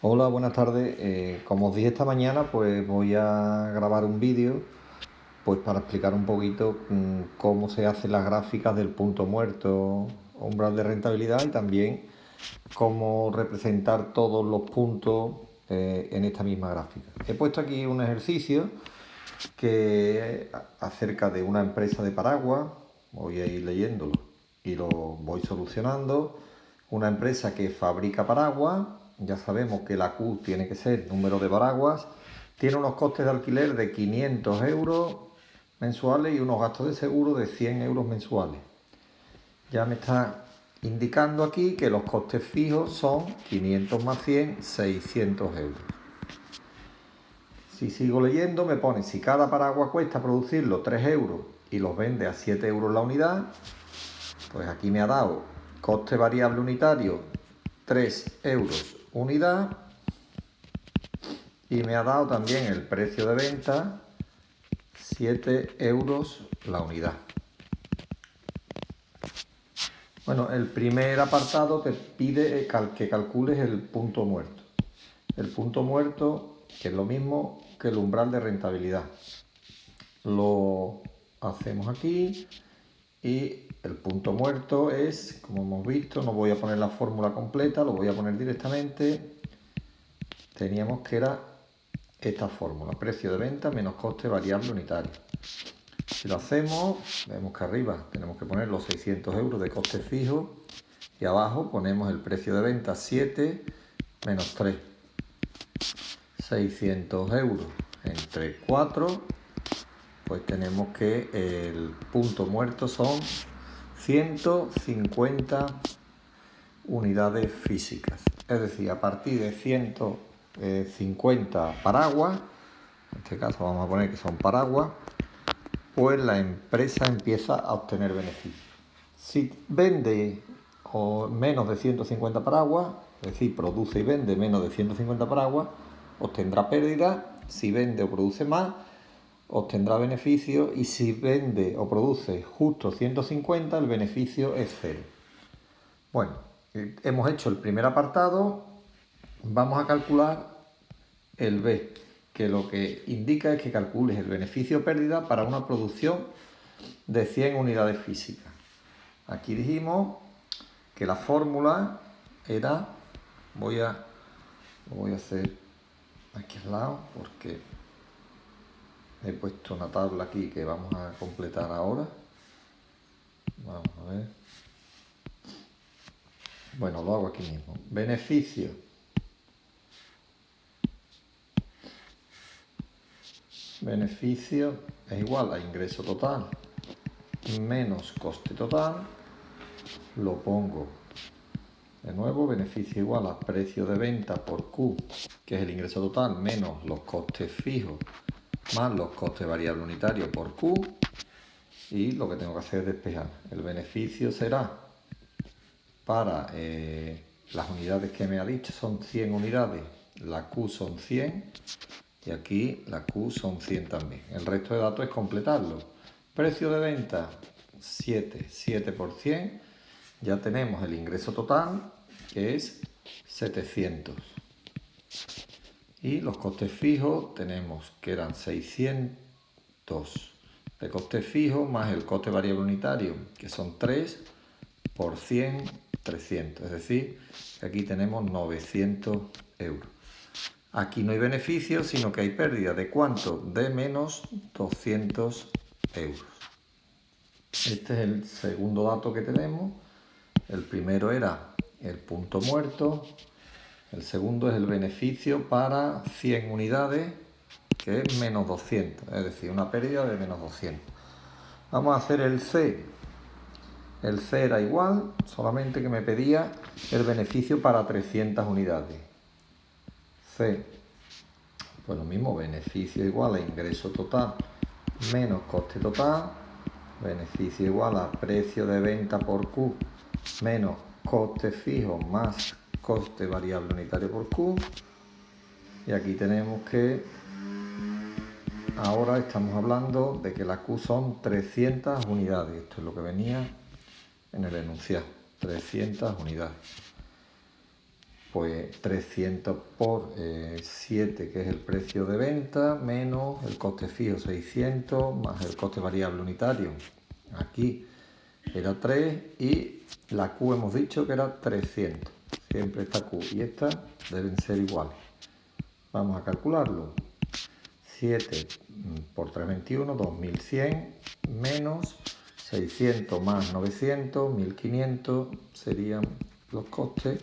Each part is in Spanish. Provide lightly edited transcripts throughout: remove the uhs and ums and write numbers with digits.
Hola, buenas tardes. Como os dije esta mañana, pues voy a grabar un vídeo pues para explicar un poquito cómo se hacen las gráficas del punto muerto, umbral de rentabilidad y también cómo representar todos los puntos en esta misma gráfica. He puesto aquí un ejercicio que acerca de una empresa de paraguas, voy a ir leyéndolo y lo voy solucionando. Una empresa que fabrica paraguas, ya sabemos que la Q tiene que ser número de paraguas, tiene unos costes de alquiler de 500 euros mensuales y unos gastos de seguro de 100 euros mensuales. Ya me está indicando aquí que los costes fijos son 500 más 100, 600 euros. Si sigo leyendo, me pone, si cada paraguas cuesta producirlo 3 euros y los vende a 7 euros la unidad, pues aquí me ha dado coste variable unitario 3 euros unidad y me ha dado también el precio de venta 7 euros la unidad. Bueno, el primer apartado te pide que calcules el punto muerto. El punto muerto, que es lo mismo que el umbral de rentabilidad. Lo hacemos aquí y el punto muerto es, como hemos visto, no voy a poner la fórmula completa, lo voy a poner directamente. Teníamos que era esta fórmula, precio de venta menos coste variable unitario. Si lo hacemos, vemos que arriba tenemos que poner los 600 euros de coste fijo y abajo ponemos el precio de venta 7 menos 3. 600 euros entre 4, pues tenemos que el punto muerto son 150 unidades físicas. Es decir, a partir de 150 paraguas, en este caso vamos a poner que son paraguas, pues la empresa empieza a obtener beneficios. Si vende menos de 150 paraguas, es decir, produce y vende menos de 150 paraguas, obtendrá pérdida. Si vende o produce más, obtendrá beneficio, y si vende o produce justo 150, el beneficio es cero. Bueno, hemos hecho el primer apartado, vamos a calcular el B, que lo que indica es que calcules el beneficio o pérdida para una producción de 100 unidades físicas. Aquí dijimos que la fórmula era, lo voy a hacer aquí al lado porque he puesto una tabla aquí que vamos a completar ahora. Vamos a ver. Bueno, lo hago aquí mismo. Beneficio es igual a ingreso total menos coste total. Lo pongo de nuevo, beneficio igual a precio de venta por Q, que es el ingreso total, menos los costes fijos más los costes variables unitarios por Q, y lo que tengo que hacer es despejar. El beneficio será para las unidades que me ha dicho, son 100 unidades, la Q son 100 y aquí la Q son 100 también. El resto de datos es completarlo. Precio de venta 7 por 100, ya tenemos el ingreso total, que es 700. Y los costes fijos tenemos que eran 600 de costes fijos más el coste variable unitario, que son 3 por 100, 300. Es decir, que aquí tenemos 900 euros. Aquí no hay beneficio, sino que hay pérdida. ¿De cuánto? De menos 200 euros. Este es el segundo dato que tenemos. El primero era el punto muerto. El segundo es el beneficio para 100 unidades, que es menos 200, es decir, una pérdida de menos 200. Vamos a hacer el C. El C era igual, solamente que me pedía el beneficio para 300 unidades. C, pues lo mismo, beneficio igual a ingreso total menos coste total, beneficio igual a precio de venta por Q menos coste fijo más coste variable unitario por Q. Y aquí tenemos que, ahora estamos hablando de que la Q son 300 unidades. Esto es lo que venía en el enunciado, 300 unidades. pues 300 por 7, que es el precio de venta, menos el coste fijo 600, más el coste variable unitario. Aquí era 3 y la Q hemos dicho que era 300. Siempre esta Q y esta deben ser iguales. Vamos a calcularlo. 7 por 321, 2100, menos 600 más 900, 1500 serían los costes.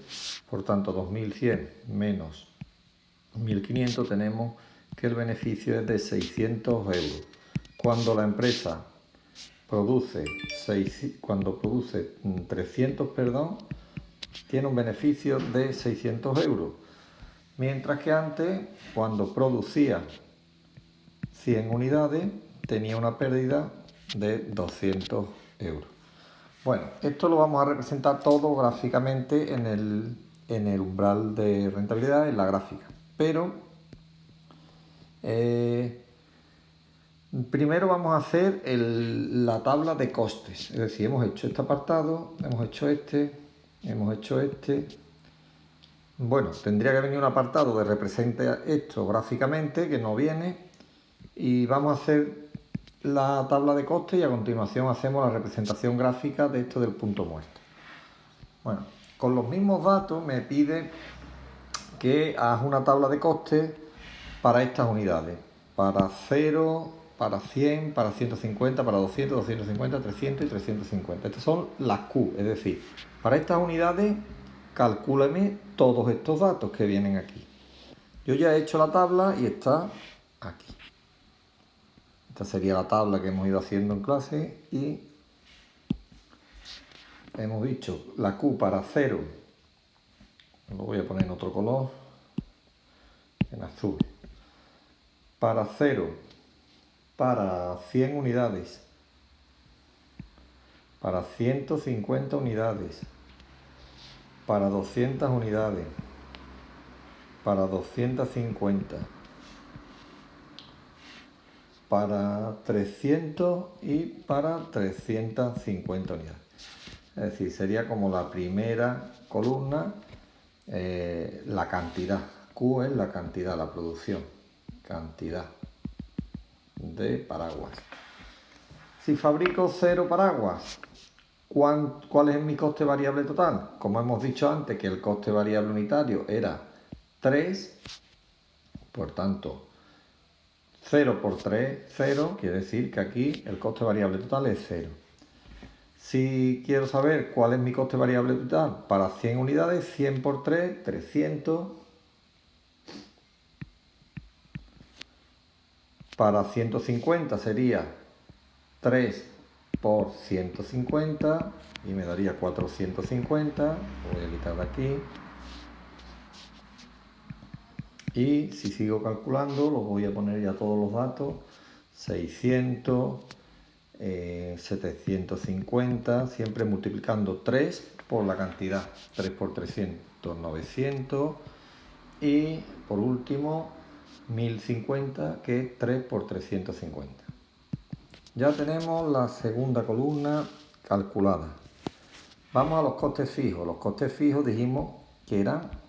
Por tanto, 2100 menos 1500 tenemos que el beneficio es de 600 euros. Cuando la empresa produce 300, tiene un beneficio de 600 euros. Mientras que antes, cuando producía 100 unidades, tenía una pérdida de 200 euros. Bueno, esto lo vamos a representar todo gráficamente en el umbral de rentabilidad, en la gráfica. Pero primero vamos a hacer la tabla de costes. Es decir, hemos hecho este apartado, hemos hecho este. Bueno, tendría que venir un apartado que represente esto gráficamente, que no viene. Y vamos a hacer la tabla de costes y a continuación hacemos la representación gráfica de esto del punto muerto. Bueno, con los mismos datos me pide que hagas una tabla de costes para estas unidades. Para 0, para 100, para 150, para 200, 250, 300 y 350. Estas son las Q, es decir, para estas unidades calcúlame todos estos datos que vienen aquí. Yo ya he hecho la tabla y está aquí. Esta sería la tabla que hemos ido haciendo en clase y hemos dicho la Q para 0, lo voy a poner en otro color, en azul, para 0, para 100 unidades, para 150 unidades, para 200 unidades, para 250, para 300 y para 350 unidades. Es decir, sería como la primera columna, la cantidad. Q es la cantidad, la producción. Cantidad de paraguas. Si fabrico 0 paraguas, ¿cuál es mi coste variable total? Como hemos dicho antes que el coste variable unitario era 3, por tanto, 0 por 3, 0, quiere decir que aquí el coste variable total es 0. Si quiero saber cuál es mi coste variable total para 100 unidades, 100 por 3, 300. Para 150 sería 3 por 150 y me daría 450. Lo voy a quitar de aquí. Y si sigo calculando, los voy a poner ya todos los datos. 600, 750, siempre multiplicando 3 por la cantidad. 3 por 300, 900. Y por último, 1050, que es 3 por 350. Ya tenemos la segunda columna calculada. Vamos a los costes fijos. Los costes fijos dijimos que eran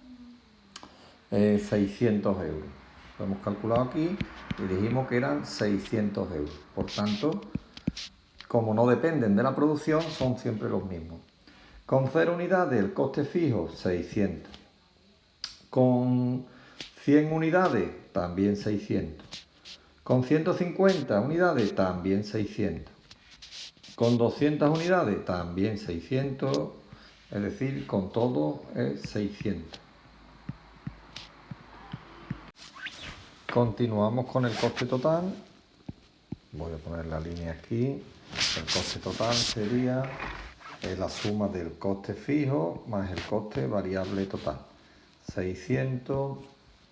600 euros. Lo hemos calculado aquí y dijimos que eran 600 euros. Por tanto, como no dependen de la producción, son siempre los mismos. Con 0 unidades el coste fijo 600. Con 100 unidades también 600. Con 150 unidades también 600. Con 200 unidades también 600. Es decir, con todo es 600. Continuamos con el coste total. Voy a poner la línea aquí. El coste total sería la suma del coste fijo más el coste variable total. 600, en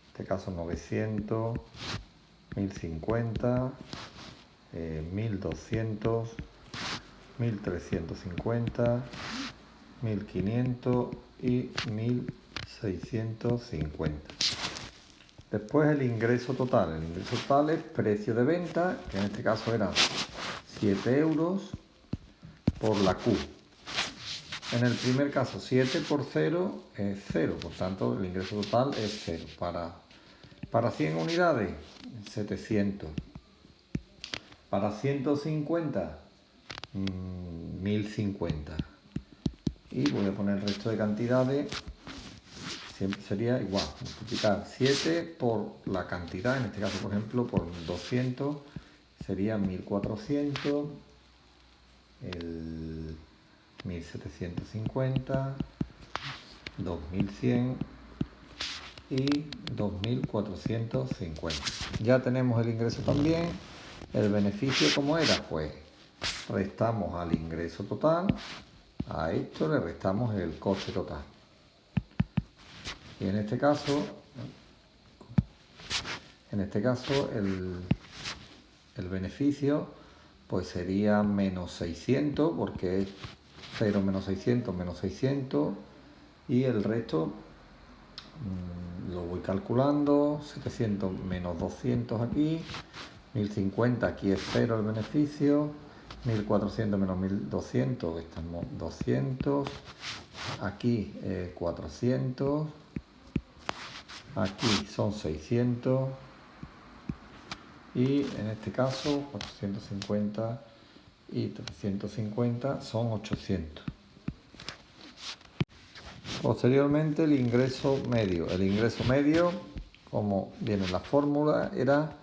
este caso 900, 1050, 1200, 1350, 1500 y 1650. Después el ingreso total. El ingreso total es precio de venta, que en este caso eran 7 euros por la Q. En el primer caso, 7 por 0 es 0, por tanto el ingreso total es 0. Para 100 unidades, 700. Para 150, 1050. Y voy a poner el resto de cantidades, siempre sería igual, multiplicar 7 por la cantidad, en este caso por ejemplo por 200, sería 1400, el 1750, 2100 y 2450. Ya tenemos el ingreso también. El beneficio, ¿cómo era? Pues restamos al ingreso total, a esto le restamos el coste total. Y en este caso el beneficio pues sería menos 600, porque es 0 menos 600, y el resto lo voy calculando, 700 menos 200 aquí, 1050 aquí es 0 el beneficio, 1400 menos 1200, estamos 200, aquí 400, aquí son 600 y en este caso 450 y 350 son 800. Posteriormente el ingreso medio. El ingreso medio, como viene en la fórmula, era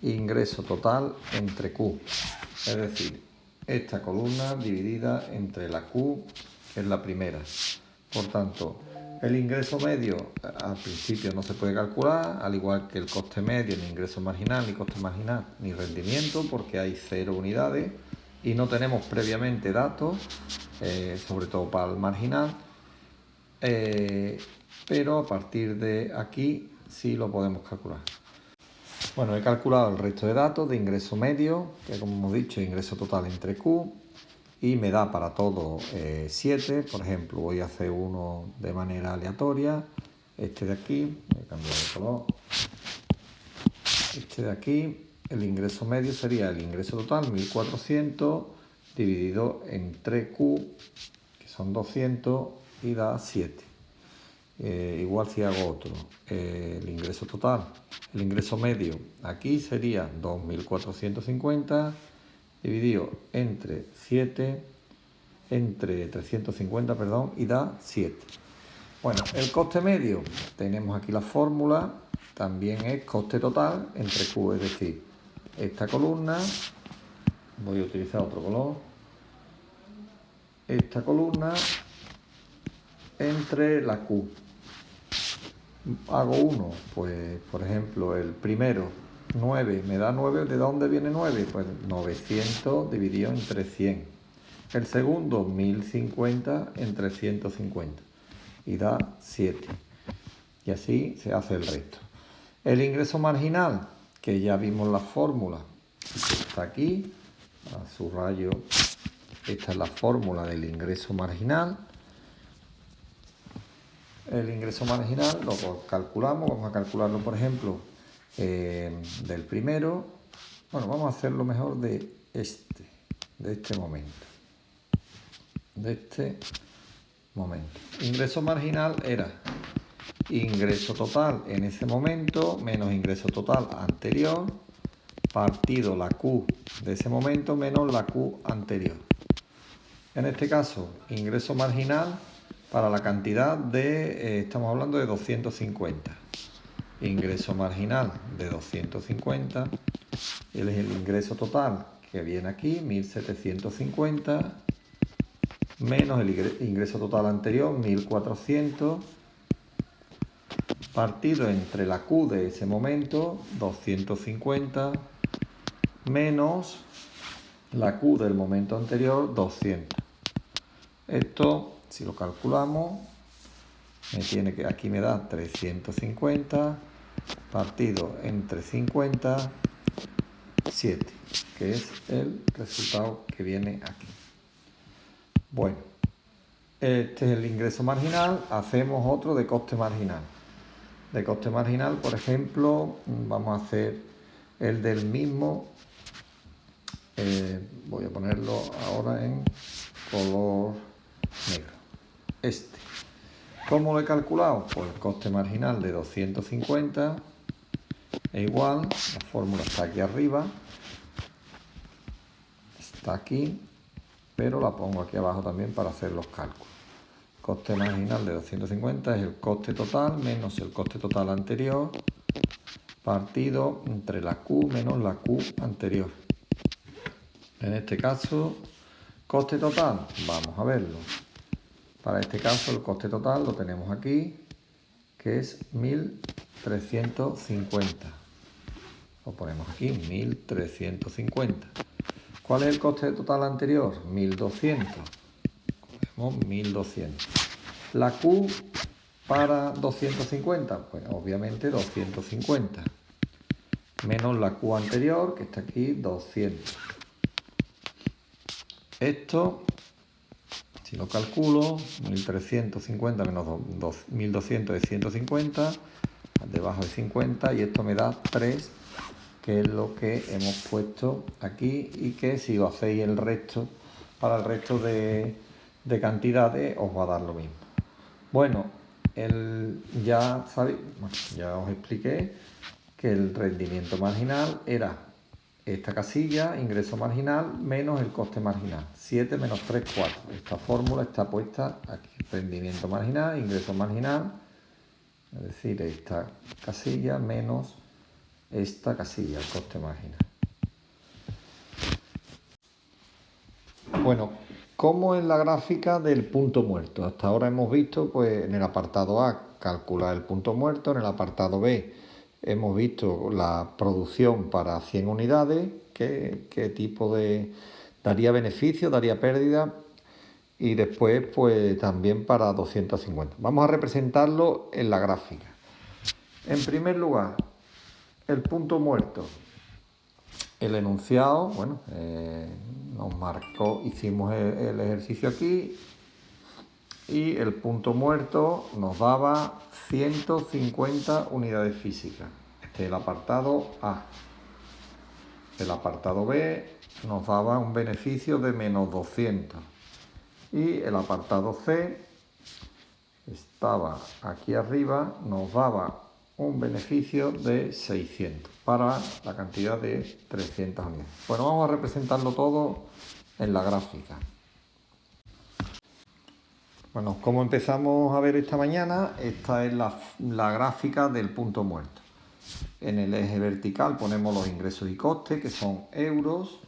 ingreso total entre Q. Es decir, esta columna dividida entre la Q, que es la primera. Por tanto, el ingreso medio al principio no se puede calcular, al igual que el coste medio, ni ingreso marginal, ni coste marginal, ni rendimiento, porque hay 0 unidades y no tenemos previamente datos, sobre todo para el marginal. Pero a partir de aquí sí lo podemos calcular. Bueno, he calculado el resto de datos de ingreso medio, que como hemos dicho, ingreso total entre Q, y me da para todo 7. Por ejemplo, voy a hacer uno de manera aleatoria. Este de aquí, voy a cambiar de color. Este de aquí, el ingreso medio sería el ingreso total, 1400, dividido entre Q, que son 200, y da 7. Igual si hago otro, el ingreso total, el ingreso medio aquí sería 2450 dividido entre 350, perdón, y da 7. Bueno, el coste medio, tenemos aquí la fórmula, también es coste total entre Q, es decir, esta columna, voy a utilizar otro color, esta columna entre la Q. Hago uno, pues por ejemplo el primero, 9, me da 9, ¿de dónde viene 9? Pues 900 dividido entre 100. El segundo, 1050 entre 150 y da 7. Y así se hace el resto. El ingreso marginal, que ya vimos la fórmula, está aquí, subrayo, esta es la fórmula del ingreso marginal. El ingreso marginal lo calculamos, vamos a calcularlo por ejemplo del primero. Bueno, vamos a hacerlo mejor de este momento. Ingreso marginal era ingreso total en ese momento menos ingreso total anterior partido la Q de ese momento menos la Q anterior. En este caso, ingreso marginal para la cantidad de, estamos hablando de 250. Ingreso marginal de 250. Es el ingreso total que viene aquí, 1750, menos el ingreso total anterior, 1400, partido entre la Q de ese momento, 250, menos la Q del momento anterior, 200. Esto, si lo calculamos, aquí me da 350 partido entre 50, 7, que es el resultado que viene aquí. Bueno, este es el ingreso marginal. Hacemos otro de coste marginal. De coste marginal, por ejemplo, vamos a hacer el del mismo. Voy a ponerlo ahora en color negro. este. ¿Cómo lo he calculado? Pues el coste marginal de 250 es igual, la fórmula está aquí arriba, está aquí, pero la pongo aquí abajo también para hacer los cálculos. Coste marginal de 250 es el coste total menos el coste total anterior partido entre la Q menos la Q anterior. En este caso, coste total, vamos a verlo. Para este caso el coste total lo tenemos aquí, que es 1350. Lo ponemos aquí, 1350. ¿Cuál es el coste total anterior? 1200. Ponemos 1200. La Q para 250, pues obviamente 250. Menos la Q anterior, que está aquí, 200. Esto, si lo calculo, 1350 menos 1200 es 150, debajo de 50, y esto me da 3, que es lo que hemos puesto aquí, y que si lo hacéis el resto, para el resto de cantidades, os va a dar lo mismo. Bueno, ya sabéis, ya os expliqué que el rendimiento marginal era esta casilla, ingreso marginal, menos el coste marginal. 7 menos 3, 4. Esta fórmula está puesta aquí. Rendimiento marginal, ingreso marginal, es decir, esta casilla menos esta casilla, el coste marginal. Bueno, ¿cómo es la gráfica del punto muerto? Hasta ahora hemos visto, pues, en el apartado A, calcular el punto muerto, en el apartado B, hemos visto la producción para 100 unidades, qué tipo de daría beneficio, daría pérdida, y después pues también para 250. Vamos a representarlo en la gráfica. En primer lugar, el punto muerto. El enunciado, bueno, nos marcó, hicimos el ejercicio aquí, y el punto muerto nos daba 150 unidades físicas. Este es el apartado A. El apartado B nos daba un beneficio de menos 200. Y el apartado C estaba aquí arriba, nos daba un beneficio de 600 para la cantidad de 300 unidades. Bueno, vamos a representarlo todo en la gráfica. Bueno, como empezamos a ver esta mañana, esta es la gráfica del punto muerto. En el eje vertical ponemos los ingresos y costes, que son euros,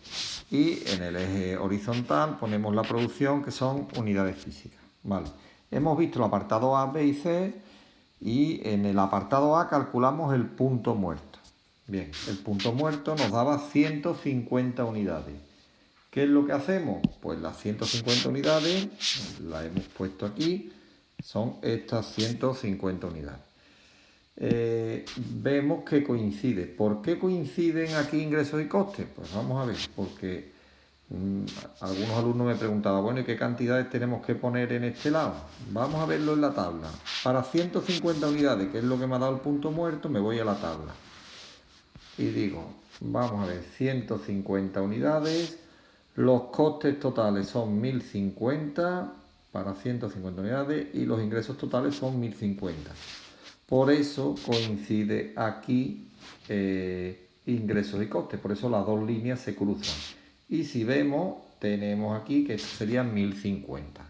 y en el eje horizontal ponemos la producción, que son unidades físicas. Vale. Hemos visto el apartado A, B y C, y en el apartado A calculamos el punto muerto. Bien, el punto muerto nos daba 150 unidades. ¿Qué es lo que hacemos? Pues las 150 unidades, las hemos puesto aquí, son estas 150 unidades. Vemos que coincide. ¿Por qué coinciden aquí ingresos y costes? Pues vamos a ver, porque algunos alumnos me preguntaban, bueno, ¿y qué cantidades tenemos que poner en este lado? Vamos a verlo en la tabla. Para 150 unidades, que es lo que me ha dado el punto muerto, me voy a la tabla. Y digo, vamos a ver, 150 unidades, los costes totales son 1050 para 150 unidades y los ingresos totales son 1050. Por eso coincide aquí ingresos y costes, por eso las dos líneas se cruzan. Y si vemos, tenemos aquí que esto serían 1050.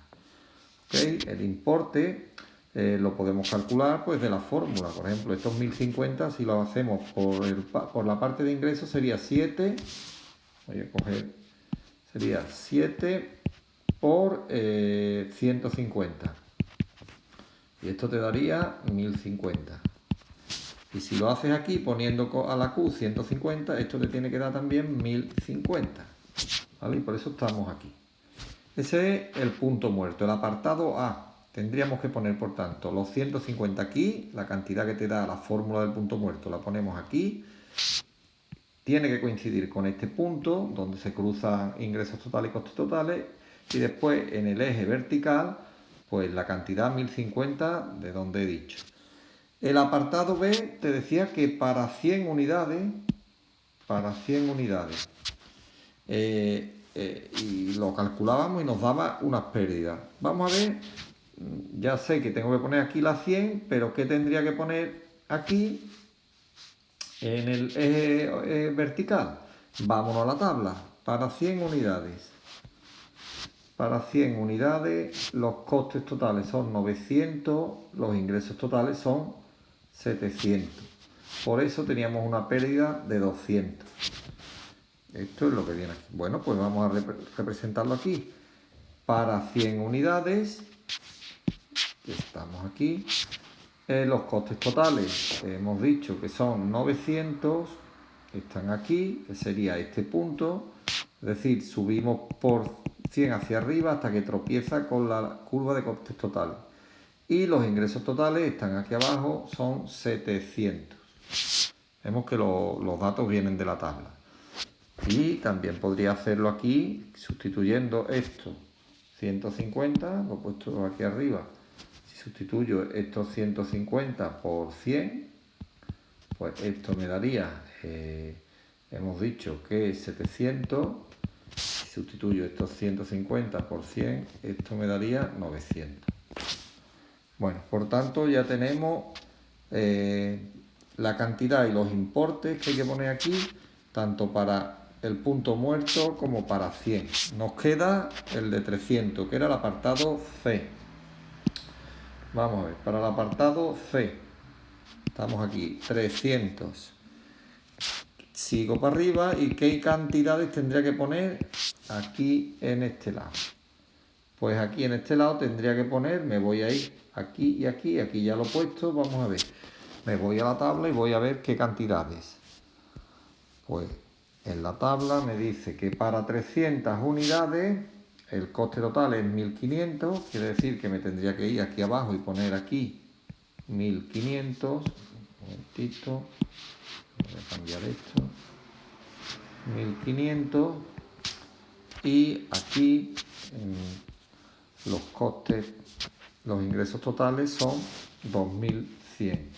¿Okay? El importe lo podemos calcular pues de la fórmula. Por ejemplo, estos 1050, si lo hacemos por la parte de ingresos, sería 7. Voy a coger, sería 7 por 150. Y esto te daría 1050. Y si lo haces aquí poniendo a la Q 150, esto te tiene que dar también 1050. ¿Vale? Y por eso estamos aquí. Ese es el punto muerto. El apartado A. Tendríamos que poner, por tanto, los 150 aquí, la cantidad que te da la fórmula del punto muerto la ponemos aquí. Tiene que coincidir con este punto, donde se cruzan ingresos totales y costes totales. Y después, en el eje vertical, pues la cantidad 1050 de donde he dicho. El apartado B te decía que para 100 unidades, y lo calculábamos y nos daba unas pérdidas. Vamos a ver ya sé que tengo que poner aquí la 100, pero ¿qué tendría que poner aquí en el eje vertical? Vámonos a la tabla. Para 100 unidades. Para 100 unidades los costes totales son 900, los ingresos totales son 700. Por eso teníamos una pérdida de 200. Esto es lo que viene aquí. Bueno, pues vamos a representarlo aquí. Para 100 unidades, estamos aquí, los costes totales hemos dicho que son 900, están aquí, que sería este punto, es decir, subimos por 100 hacia arriba hasta que tropieza con la curva de costes totales. Y los ingresos totales están aquí abajo, son 700. Vemos que los datos vienen de la tabla. Y también podría hacerlo aquí, sustituyendo esto, 150, lo he puesto aquí arriba. Si sustituyo estos 150 por 100, pues esto me daría, hemos dicho que es 700. Si sustituyo estos 150 por 100, esto me daría 900. Bueno, por tanto ya tenemos la cantidad y los importes que hay que poner aquí, tanto para el punto muerto como para 100. Nos queda el de 300, que era el apartado C. Vamos a ver, para el apartado C, estamos aquí, 300. Sigo para arriba y ¿qué cantidades tendría que poner aquí en este lado? Pues aquí en este lado tendría que poner, me voy a ir aquí y aquí ya lo he puesto, vamos a ver. Me voy a la tabla y voy a ver qué cantidades. Pues en la tabla me dice que para 300 unidades el coste total es 1500, quiere decir que me tendría que ir aquí abajo y poner aquí 1500. Un momentito, voy a cambiar esto. 1500 y aquí los costes, los ingresos totales son 2100.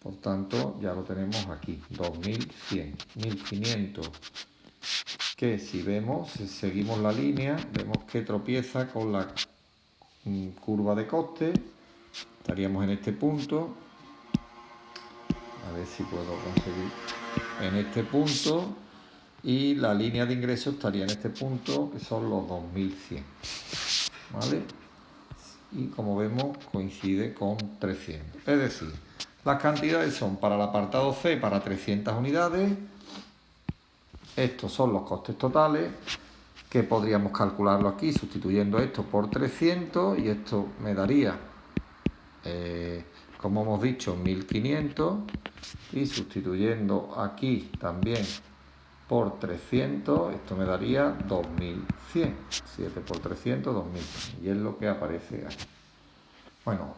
Por tanto, ya lo tenemos aquí, 2100, 1500, que si vemos, si seguimos la línea, vemos que tropieza con la curva de coste. Estaríamos en este punto, a ver si puedo conseguir, en este punto, y la línea de ingresos estaría en este punto, que son los 2100, ¿vale? Y como vemos, coincide con 300, es decir, las cantidades son para el apartado C para 300 unidades. Estos son los costes totales, que podríamos calcularlo aquí sustituyendo esto por 300 y esto me daría, como hemos dicho, 1500 y sustituyendo aquí también por 300, esto me daría 2100. 7 por 300, 2100. Y es lo que aparece aquí. Bueno,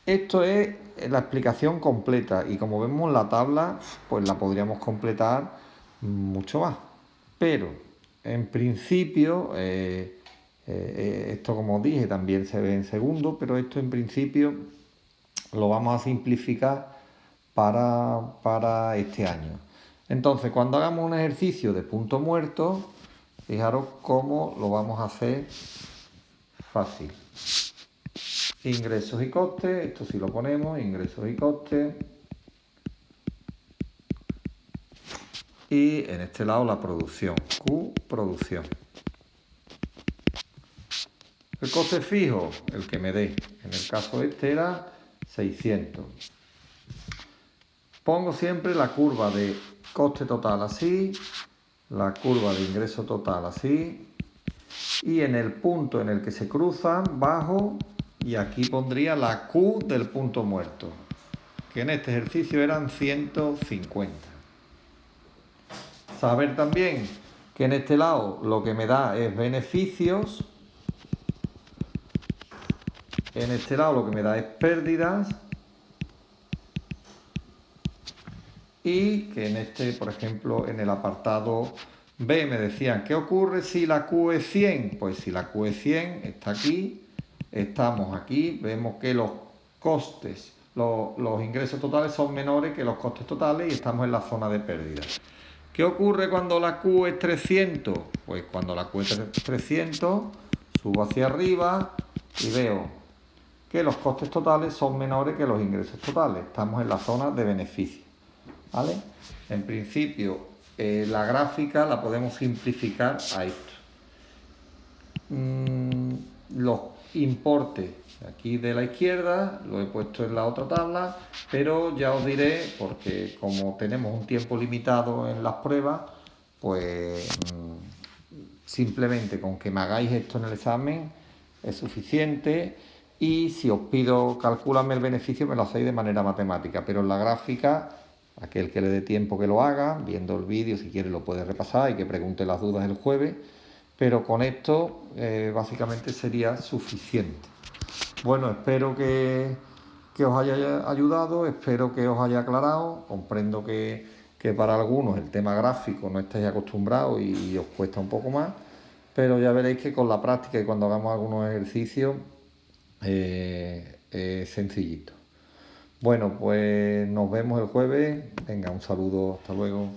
esto es la explicación completa y como vemos la tabla, pues la podríamos completar mucho más. Pero en principio, esto como os dije también se ve en segundo, pero esto en principio lo vamos a simplificar para este año. Entonces, cuando hagamos un ejercicio de punto muerto, fijaros cómo lo vamos a hacer fácil. Ingresos y costes, esto sí lo ponemos, ingresos y costes. Y en este lado la producción, Q, producción. El coste fijo, el que me dé, en el caso este era 600. Pongo siempre la curva de coste total así, la curva de ingreso total así, y en el punto en el que se cruzan, bajo, y aquí pondría la Q del punto muerto, que en este ejercicio eran 150. Saber también que en este lado lo que me da es beneficios, en este lado lo que me da es pérdidas, y que en este, por ejemplo, en el apartado B me decían, ¿qué ocurre si la Q es 100? Pues si la Q es 100, está aquí, estamos aquí, vemos que los costes, los ingresos totales son menores que los costes totales y estamos en la zona de pérdida. ¿Qué ocurre cuando la Q es 300? Pues cuando la Q es 300, Subo hacia arriba y veo que los costes totales son menores que los ingresos totales. Estamos en la zona de beneficio, ¿vale? En principio, la gráfica la podemos simplificar a esto. Los importes aquí de la izquierda lo he puesto en la otra tabla, pero ya os diré, porque como tenemos un tiempo limitado en las pruebas, pues simplemente con que me hagáis esto en el examen es suficiente, y si os pido calcularme el beneficio me lo hacéis de manera matemática, pero en la gráfica, aquel que le dé tiempo que lo haga, viendo el vídeo, si quiere lo puede repasar y que pregunte las dudas el jueves, pero con esto básicamente sería suficiente. Bueno, espero que os haya ayudado, espero que os haya aclarado. Comprendo que para algunos el tema gráfico no estáis acostumbrados y os cuesta un poco más, pero ya veréis que con la práctica y cuando hagamos algunos ejercicios es sencillito. Bueno, pues nos vemos el jueves. Venga, un saludo, hasta luego.